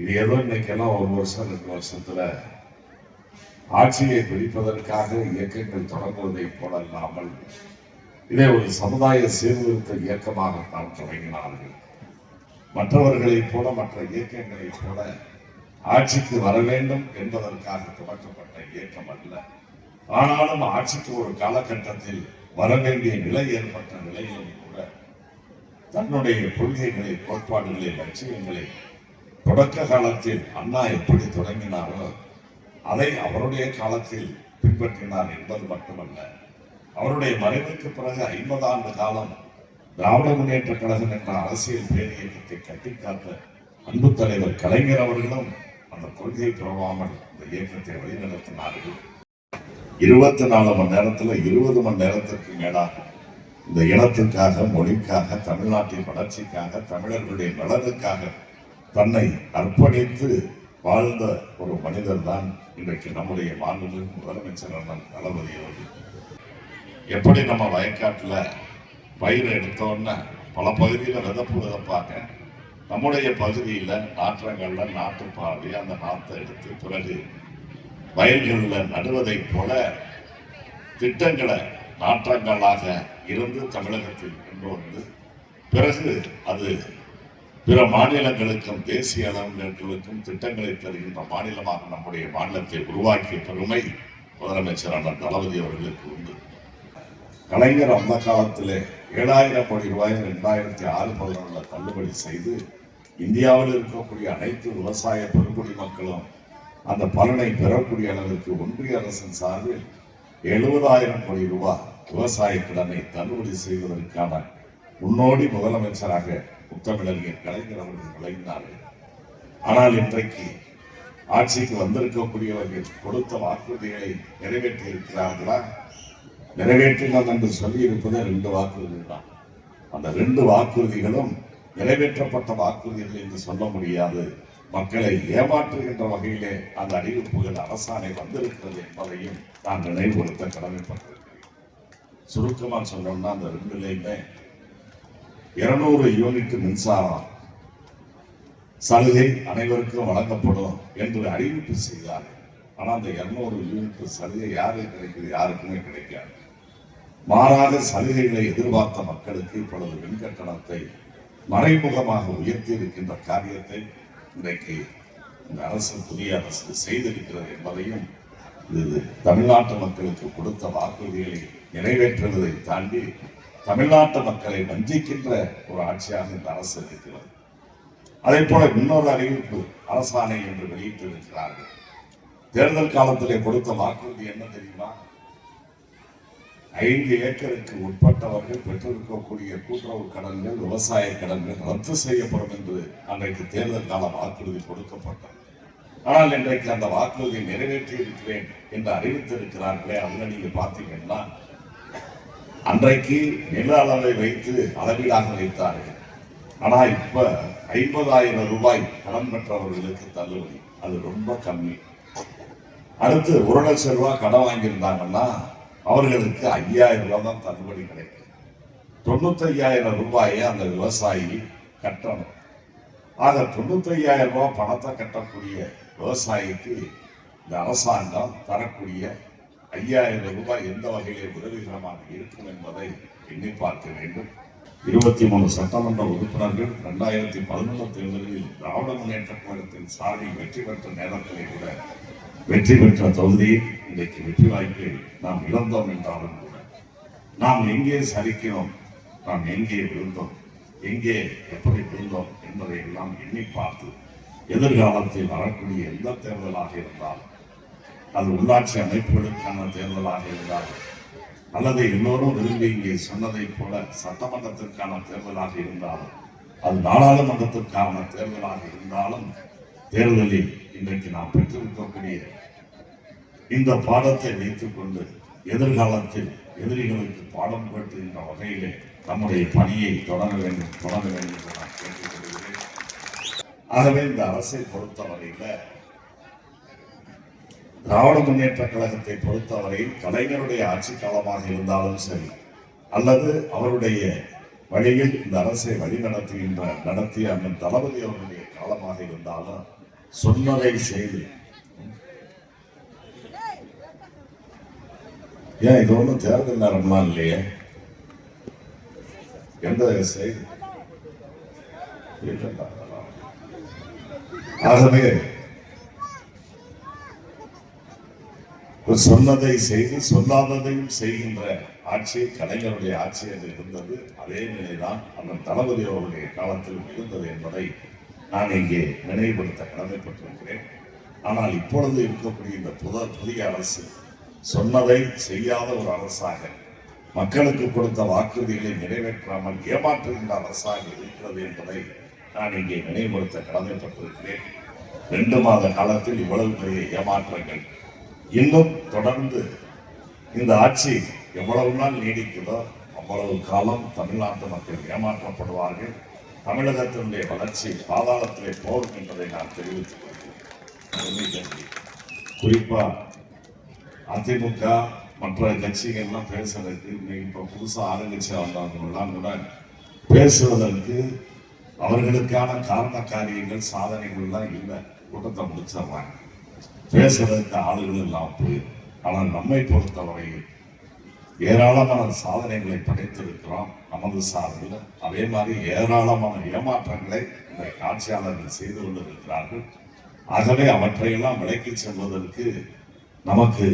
இது ஏதோ இன்னைக்கெல்லாம் ஒரு வருஷம் 2 வருஷத்துல ஆட்சியை பிடிப்பதற்காக இயக்கங்கள் தொடங்குவதை போல இல்லாமல் இதை ஒரு சமுதாய சீர்திருத்த இயக்கமாக நாம் தொடங்கினார்கள். மற்றவர்களைப் போல மற்ற இயக்கங்களைப் போல ஆட்சிக்கு வர வேண்டும் என்பதற்காக தொடக்கப்பட்ட இயக்கம் அல்ல. ஆனாலும் ஆட்சிக்கு ஒரு காலகட்டத்தில் வர வேண்டிய நிலை ஏற்பட்ட நிலையிலும் கூட தன்னுடைய கொள்கைகளை, கோட்பாடுகளை, லட்சியங்களை தொடக்க காலத்தில் அண்ணா எப்படி தொடங்கினாரோ அதை அவருடைய காலத்தில் பின்பற்றினார் என்பது மட்டுமல்ல, அவருடைய மறைவுக்கு பிறகு 50 ஆண்டு காலம் திராவிட முன்னேற்ற கழகம் என்ற அரசியல் பேரியக்கத்தை கட்டிக்காத்த அன்பு தலைவர் கலைஞர் அவர்களும் அந்த கொள்கை பிறவாமல் இந்த இயக்கத்தை வழிநடத்தினார்கள். 24 மணி நேரத்தில் 20 மணி நேரத்திற்கு மேலாக இந்த இனத்திற்காக, மொழிக்காக, தமிழ்நாட்டின் வளர்ச்சிக்காக, தமிழர்களுடைய நலனுக்காக தன்னை அர்ப்பணித்து வாழ்ந்த ஒரு மனிதர் தான் இன்றைக்கு நம்முடைய மாண்புமிகு முதலமைச்சர் அண்ணன் தளபதி அவர்கள். எப்படி நம்ம வயக்காட்டுல பயிர் எடுத்தோன்னா பல பகுதியில் விதப்பாங்க, நம்முடைய பகுதியில் நாற்றங்கள்ல நாட்டு பாடி அந்த நாற்றை எடுத்து பிறகு வயல்களில் நடுவதை போல திட்டங்களை நாற்றங்களாக இருந்து தமிழகத்தில் கொண்டு வந்து பிறகு அது பிற மாநிலங்களுக்கும் தேசிய அளவினர்களுக்கும் திட்டங்களை தருகின்ற மாநிலமாக நம்முடைய மாநிலத்தை உருவாக்கிய பெருமை முதலமைச்சர் அண்ணன் தளபதி அவர்களுக்கு உண்டு. கலைஞர் அந்த காலத்திலே 7000 கோடி ரூபாய் 2006-11 தள்ளுபடி செய்து இந்தியாவில் இருக்கக்கூடிய அனைத்து விவசாய பெருங்குடி மக்களும் அந்த பலனை பெறக்கூடிய அளவிற்கு ஒன்றிய அரசின் சார்பில் 70,000 கோடி ரூபாய் விவசாய கடனை தள்ளுபடி செய்வதற்கான முன்னோடி முதலமைச்சராக முத்தமிழறிஞர் கலைஞர் அவர்கள் விளங்கினார்கள். ஆனால் இன்றைக்கு ஆட்சிக்கு வந்திருக்கக்கூடியவர்கள் கொடுத்த வாக்குறுதிகளை நிறைவேற்றி இருக்கிறார்களா? நிறைவேற்றினோம் என்று சொல்லி இருப்பது 2 வாக்குறுதிகள் தான். அந்த 2 வாக்குறுதிகளும் நிறைவேற்றப்பட்ட வாக்குறுதிகள் என்று சொல்ல முடியாது. மக்களை ஏமாற்றுகின்ற வகையிலே அந்த அறிவிப்புகள் அரசாணை வந்திருக்கிறது என்பதையும் நான் நினைவுபடுத்த கடமைப்பட்டிருக்கிறேன். சுருக்கமா சொல்லணும்னா அந்த 2லையுமே 200 யூனிட் மின்சாரம் சலுகை அனைவருக்கும் வழங்கப்படும் என்று அறிவிப்பு செய்தார்கள். ஆனால் அந்த 200 யூனிட் சலுகை யாருக்கு கிடைக்குது? யாருக்குமே கிடைக்காது. மாறாக சலுகைகளை எதிர்பார்த்த மக்களுக்கு இப்பொழுது மின்கட்டணத்தை மறைமுகமாக உயர்த்தி இருக்கின்ற காரியத்தை இன்றைக்கு இந்த அரசு, புதிய அரசு செய்திருக்கிறது என்பதையும், இது தமிழ்நாட்டு மக்களுக்கு கொடுத்த வாக்குறுதிகளை நிறைவேற்றுவதை தாண்டி தமிழ்நாட்டு மக்களை வஞ்சிக்கின்ற ஒரு ஆட்சியாக இந்த அரசு இருக்கிறது. அதே போல இன்னொரு அறிவிப்பு அரசாணை என்று வெளியிட்டிருக்கிறார்கள். தேர்தல் காலத்திலே கொடுத்த வாக்குறுதி என்ன தெரியுமா? 5 ஏக்கருக்கு உட்பட்டவர்கள் பெற்றிருக்கக்கூடிய கூட்டுறவு கடன்கள், விவசாய கடன்கள் ரத்து செய்யப்படும் என்று அன்றைக்கு தேர்தல் கால வாக்குறுதி கொடுக்கப்பட்டது. ஆனால் இன்றைக்கு அந்த வாக்குறுதியை நிறைவேற்றி இருக்கிறேன் என்று அறிவித்திருக்கிறார்களே, அதுல நீங்க பார்த்தீங்கன்னா அன்றைக்கு நில அளவை வைத்து அளவீடாக வைத்தார்கள். ஆனா இப்ப 50,000 ரூபாய் கடன் பெற்றவர்களுக்கு தள்ளுபடி, அது ரொம்ப கம்மி. அடுத்து 1 லட்சம் ரூபாய் கடன் வாங்கியிருந்தாங்கன்னா அவர்களுக்கு 5,000 ரூபாய் தான் தள்ளுபடி கிடைக்கும். 95,000 ரூபாயை அந்த விவசாயி கட்டணும். ஆக 95,000 ரூபாய் பணத்தை கட்டக்கூடிய விவசாயிக்கு இந்த அரசாங்கம் தரக்கூடிய 5,000 ரூபாய் எந்த வகையிலே உதவிகரமாக இருக்கும் என்பதை எண்ணி பார்க்க வேண்டும். 23 சட்டமன்ற உறுப்பினர்கள் 2011 தேர்தலில் திராவிட முன்னேற்ற கழகத்தின் சார்பில் வெற்றி பெற்ற நேரத்திலே கூட வெற்றி பெற்ற தொகுதியில் இன்றைக்கு வெற்றி வாய்ப்பை நாம் இழந்தோம் என்றாலும் கூட நாம் எங்கே சரிக்கிறோம், நாம் எங்கே விழுந்தோம், எங்கே எப்படி விழுந்தோம் என்பதை எல்லாம் எண்ணி பார்த்து எதிர்காலத்தில் வரக்கூடிய எந்த தேர்தலாக இருந்தாலும், அது உள்ளாட்சி அமைப்புகளுக்கான தேர்தலாக இருந்தாலும், அல்லது எல்லோரும் விரும்பி இங்கே சொன்னதை போல சட்டமன்றத்திற்கான தேர்தலாக இருந்தாலும், அது நாடாளுமன்றத்திற்கான தேர்தலாக இருந்தாலும், தேர்தலில் இன்றைக்கு நாம் பெற்றிருக்கக்கூடிய இந்த பாடத்தை வைத்துக் கொண்டு எதிர்காலத்தில் எதிரிகளுக்கு பாடம் புகட்டுகின்ற வகையிலே நம்முடைய பணியை தொடர வேண்டும் என்று நான் கேட்டுக்கொள்கிறேன். ஆகவே இந்த அரசை பொறுத்தவரையில, திராவிட முன்னேற்ற கழகத்தை பொறுத்தவரையில் கலைஞருடைய ஆட்சி காலமாக இருந்தாலும் சரி, அல்லது அவருடைய வழியில் இந்த அரசை வழி நடத்திய அண்ணன் தளபதி அவருடைய காலமாக இருந்தாலும் சொன்னதை செய்து. ஏன் இது ஒன்றும் தேர்தல் நேரம்லாம் இல்லையே? எந்த செய்தி? ஆகவே சொன்னதை செய்து சொல்லாததையும் செய்கின்ற ஆட்சி கலைஞருடைய ஆட்சி என்று இருந்தது. அதே நிலைதான் அண்ணன் தளபதி அவருடைய காலத்தில் இருந்தது என்பதை நான் இங்கே நினைவுபடுத்த கடமைப்பட்டிருக்கிறேன். ஆனால் இப்பொழுது இருக்கக்கூடிய இந்த புதிய அரசு சொன்னதை செய்யாத ஒரு அரசாக, மக்களுக்கு கொடுத்த வாக்குறுதிகளை நிறைவேற்றாமல் ஏமாற்றுகின்ற அரசாக இருக்கிறது என்பதை நான் இங்கே நினைவுபடுத்த கடமைப்பட்டிருக்கிறேன். 2 மாத காலத்தில் இவ்வளவு பெரிய ஏமாற்றங்கள் இன்னும் தொடர்ந்து இந்த ஆட்சி எவ்வளவு நாள் நீடிக்குதோ அவ்வளவு காலம் தமிழ்நாட்டு மக்கள் ஏமாற்றப்படுவார்கள். தமிழகத்தினுடைய வளர்ச்சி பாதாளத்திலே போகும் என்பதை நான் தெரிவித்துக் கொள்கிறேன். குறிப்பா அதிமுக மற்ற கட்சிகள்லாம் பேசுறதுக்கு இப்ப புதுசா ஆரம்பிச்சு வந்தவங்கெல்லாம் கூட பேசுவதற்கு அவர்களுக்கான காரண காரியங்கள் சாதனைகள் எல்லாம் இல்லை. கூட்டத்தை முடிச்சிடுறாங்க, பேசுறதுக்கு ஆளுகள் எல்லாம் போயிடும். ஆனால் நம்மை பொறுத்தவரையில் ஏராளமான சாதனைகளை படைத்திருக்கிறோம் நமது சார்பில். அதே மாதிரி ஏராளமான ஏமாற்றங்களை இந்த ஆட்சியாளர்கள் செய்து கொண்டிருக்கிறார்கள். ஆகவே அவற்றையெல்லாம் விலக்கி செல்வதற்கு நமக்கு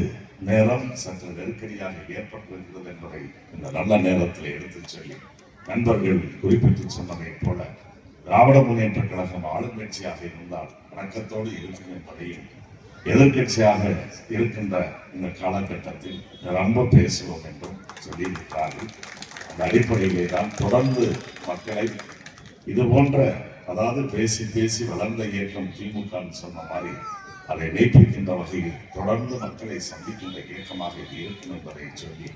நேரம் சற்று நெருக்கடியாக ஏற்பட்டிருக்கிறது என்பதை இந்த நல்ல நேரத்தில் எடுத்துச் சொல்லி, நண்பர்கள் குறிப்பிட்டு சொன்னதை போல திராவிட முன்னேற்ற கழகம் ஆளுங்கட்சியாக இருந்தால் வணக்கத்தோடு இருக்கும் என்பதையும், எதிர்கட்சியாக இருக்கின்ற இந்த காலகட்டத்தில் ரொம்ப பேசுவோம் என்றும் சொல்லியிருக்கிறார்கள். அந்த அடிப்படையிலே தான் தொடர்ந்து மக்களை இது போன்ற, அதாவது பேசி பேசி வளர்ந்த இயக்கம் திமுக சொன்ன மாதிரி அதை மெய்ப்பிக்கின்ற வகையில் தொடர்ந்து மக்களை சந்திக்கின்ற இயக்கமாக இருக்கும் என்பதை சொல்லி